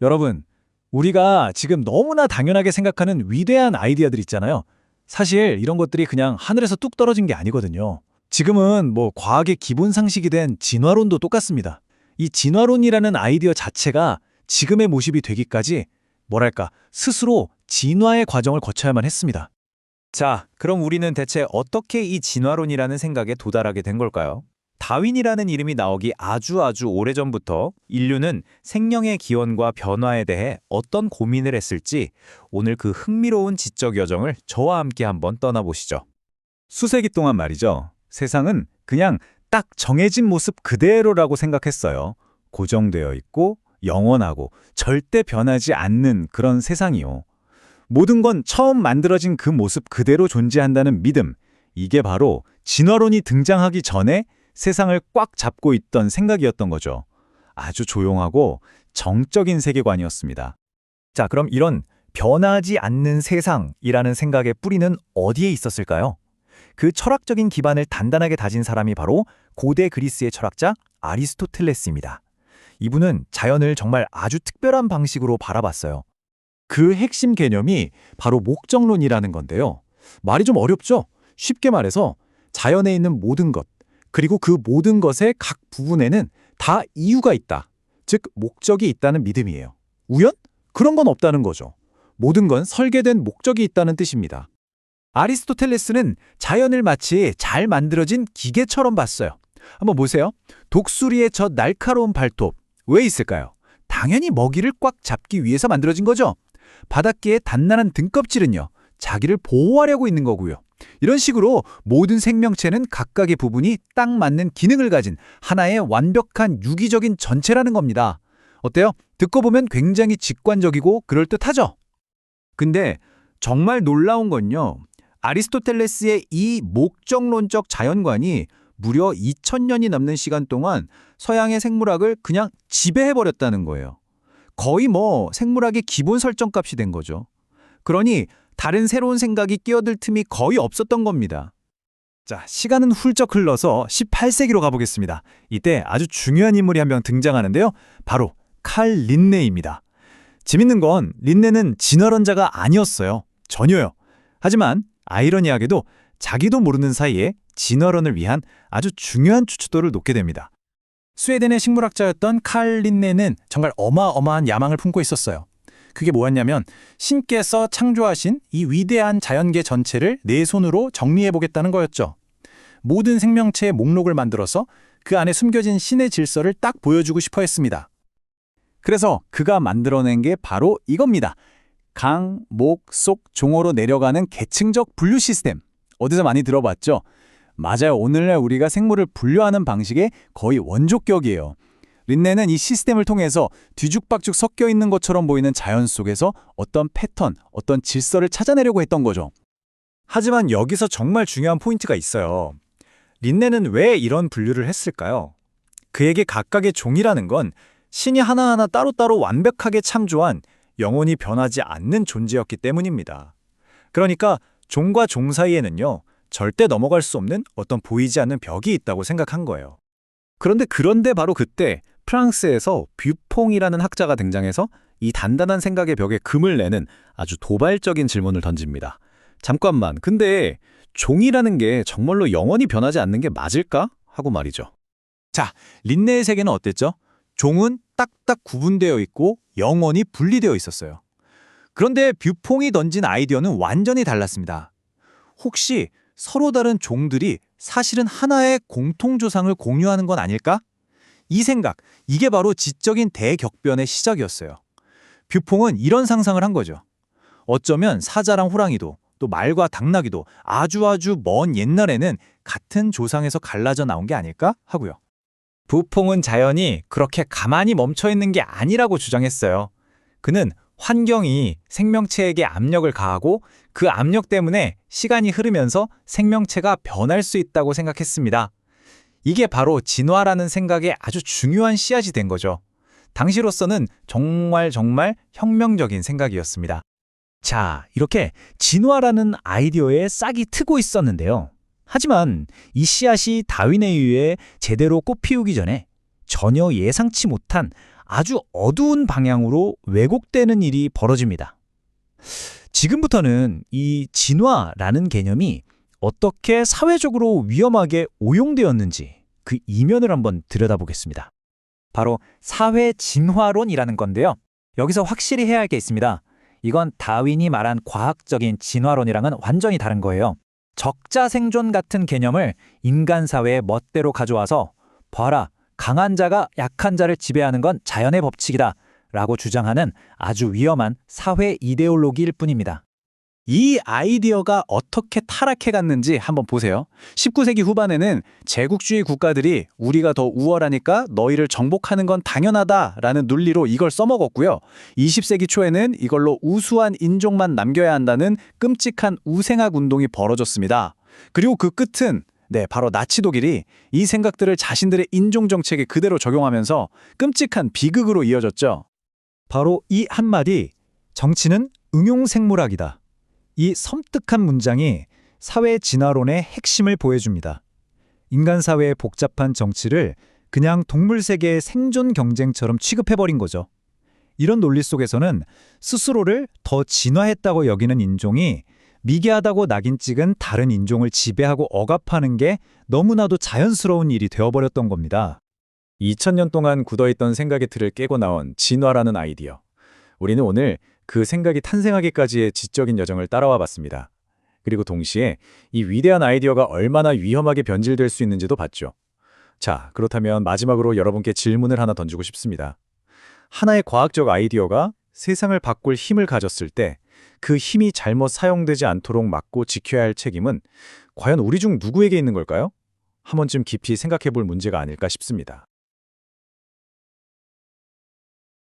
여러분, 우리가 지금 너무나 당연하게 생각하는 위대한 아이디어들 있잖아요. 사실 이런 것들이 그냥 하늘에서 뚝 떨어진 게 아니거든요. 지금은 과학의 기본 상식이 된 진화론도 똑같습니다. 이 진화론이라는 아이디어 자체가 지금의 모습이 되기까지 스스로 진화의 과정을 거쳐야만 했습니다. 자, 그럼 우리는 대체 어떻게 이 진화론이라는 생각에 도달하게 된 걸까요? 다윈이라는 이름이 나오기 아주 오래전부터 인류는 생명의 기원과 변화에 대해 어떤 고민을 했을지 오늘 그 흥미로운 지적 여정을 저와 함께 한번 떠나보시죠. 수세기 동안 말이죠. 세상은 그냥 딱 정해진 모습 그대로라고 생각했어요. 고정되어 있고 영원하고 절대 변하지 않는 그런 세상이요. 모든 건 처음 만들어진 그 모습 그대로 존재한다는 믿음. 이게 바로 진화론이 등장하기 전에 세상을 꽉 잡고 있던 생각이었던 거죠. 아주 조용하고 정적인 세계관이었습니다. 자, 그럼 이런 변하지 않는 세상이라는 생각의 뿌리는 어디에 있었을까요? 그 철학적인 기반을 단단하게 다진 사람이 바로 고대 그리스의 철학자 아리스토텔레스입니다. 이분은 자연을 정말 아주 특별한 방식으로 바라봤어요. 그 핵심 개념이 바로 목적론이라는 건데요. 말이 좀 어렵죠? 쉽게 말해서 자연에 있는 모든 것, 그리고 그 모든 것의 각 부분에는 다 이유가 있다. 즉, 목적이 있다는 믿음이에요. 우연? 그런 건 없다는 거죠. 모든 건 설계된 목적이 있다는 뜻입니다. 아리스토텔레스는 자연을 마치 잘 만들어진 기계처럼 봤어요. 한번 보세요. 독수리의 저 날카로운 발톱, 왜 있을까요? 당연히 먹이를 꽉 잡기 위해서 만들어진 거죠. 바닷개의 단단한 등껍질은요, 자기를 보호하려고 있는 거고요. 이런 식으로 모든 생명체는 각각의 부분이 딱 맞는 기능을 가진 하나의 완벽한 유기적인 전체라는 겁니다. 어때요? 듣고 보면 굉장히 직관적이고 그럴듯하죠? 근데 정말 놀라운 건요. 아리스토텔레스의 이 목적론적 자연관이 무려 2000년이 넘는 시간 동안 서양의 생물학을 그냥 지배해버렸다는 거예요. 거의 생물학의 기본 설정값이 된 거죠. 그러니 다른 새로운 생각이 끼어들 틈이 거의 없었던 겁니다. 자, 시간은 훌쩍 흘러서 18세기로 가보겠습니다. 이때 아주 중요한 인물이 한 명 등장하는데요. 바로 칼 린네입니다. 재밌는 건 린네는 진화론자가 아니었어요. 전혀요. 하지만 아이러니하게도 자기도 모르는 사이에 진화론을 위한 아주 중요한 추천도를 놓게 됩니다. 스웨덴의 식물학자였던 칼 린네는 정말 어마어마한 야망을 품고 있었어요. 그게 뭐였냐면 신께서 창조하신 이 위대한 자연계 전체를 내 손으로 정리해보겠다는 거였죠. 모든 생명체의 목록을 만들어서 그 안에 숨겨진 신의 질서를 딱 보여주고 싶어 했습니다. 그래서 그가 만들어낸 게 바로 이겁니다. 강, 목, 속, 종어로 내려가는 계층적 분류 시스템. 어디서 많이 들어봤죠? 맞아요. 오늘날 우리가 생물을 분류하는 방식의 거의 원조격이에요. 린네는 이 시스템을 통해서 뒤죽박죽 섞여 있는 것처럼 보이는 자연 속에서 어떤 패턴, 어떤 질서를 찾아내려고 했던 거죠. 하지만 여기서 정말 중요한 포인트가 있어요. 린네는 왜 이런 분류를 했을까요? 그에게 각각의 종이라는 건 신이 하나하나 따로따로 완벽하게 창조한 영원히 변하지 않는 존재였기 때문입니다. 그러니까 종과 종 사이에는요, 절대 넘어갈 수 없는 어떤 보이지 않는 벽이 있다고 생각한 거예요. 그런데 바로 그때 프랑스에서 뷰퐁이라는 학자가 등장해서 이 단단한 생각의 벽에 금을 내는 아주 도발적인 질문을 던집니다. 잠깐만, 근데 종이라는 게 정말로 영원히 변하지 않는 게 맞을까? 하고 말이죠. 자, 린네의 세계는 어땠죠? 종은 딱딱 구분되어 있고 영원히 분리되어 있었어요. 그런데 뷰퐁이 던진 아이디어는 완전히 달랐습니다. 혹시 서로 다른 종들이 사실은 하나의 공통조상을 공유하는 건 아닐까? 이 생각, 이게 바로 지적인 대격변의 시작이었어요. 뷰퐁은 이런 상상을 한 거죠. 어쩌면 사자랑 호랑이도, 또 말과 당나귀도 아주 먼 옛날에는 같은 조상에서 갈라져 나온 게 아닐까 하고요. 뷰퐁은 자연이 그렇게 가만히 멈춰 있는 게 아니라고 주장했어요. 그는 환경이 생명체에게 압력을 가하고 그 압력 때문에 시간이 흐르면서 생명체가 변할 수 있다고 생각했습니다. 이게 바로 진화라는 생각의 아주 중요한 씨앗이 된 거죠. 당시로서는 정말 혁명적인 생각이었습니다. 자, 이렇게 진화라는 아이디어에 싹이 트고 있었는데요. 하지만 이 씨앗이 다윈에 의해 제대로 꽃 피우기 전에 전혀 예상치 못한 아주 어두운 방향으로 왜곡되는 일이 벌어집니다. 지금부터는 이 진화라는 개념이 어떻게 사회적으로 위험하게 오용되었는지 그 이면을 한번 들여다보겠습니다. 바로 사회 진화론이라는 건데요. 여기서 확실히 해야 할 게 있습니다. 이건 다윈이 말한 과학적인 진화론이랑은 완전히 다른 거예요. 적자 생존 같은 개념을 인간 사회의 멋대로 가져와서 봐라, 강한 자가 약한 자를 지배하는 건 자연의 법칙이다 라고 주장하는 아주 위험한 사회 이데올로기일 뿐입니다. 이 아이디어가 어떻게 타락해 갔는지 한번 보세요. 19세기 후반에는 제국주의 국가들이 우리가 더 우월하니까 너희를 정복하는 건 당연하다라는 논리로 이걸 써먹었고요. 20세기 초에는 이걸로 우수한 인종만 남겨야 한다는 끔찍한 우생학 운동이 벌어졌습니다. 그리고 그 끝은 바로 나치 독일이 이 생각들을 자신들의 인종 정책에 그대로 적용하면서 끔찍한 비극으로 이어졌죠. 바로 이 한마디, 정치는 응용생물학이다. 이 섬뜩한 문장이 사회 진화론의 핵심을 보여줍니다. 인간 사회의 복잡한 정치를 그냥 동물 세계의 생존 경쟁처럼 취급해버린 거죠. 이런 논리 속에서는 스스로를 더 진화했다고 여기는 인종이 미개하다고 낙인 찍은 다른 인종을 지배하고 억압하는 게 너무나도 자연스러운 일이 되어버렸던 겁니다. 2000년 동안 굳어있던 생각의 틀을 깨고 나온 진화라는 아이디어. 우리는 오늘 그 생각이 탄생하기까지의 지적인 여정을 따라와 봤습니다. 그리고 동시에 이 위대한 아이디어가 얼마나 위험하게 변질될 수 있는지도 봤죠. 자, 그렇다면 마지막으로 여러분께 질문을 하나 던지고 싶습니다. 하나의 과학적 아이디어가 세상을 바꿀 힘을 가졌을 때 그 힘이 잘못 사용되지 않도록 막고 지켜야 할 책임은 과연 우리 중 누구에게 있는 걸까요? 한 번쯤 깊이 생각해 볼 문제가 아닐까 싶습니다.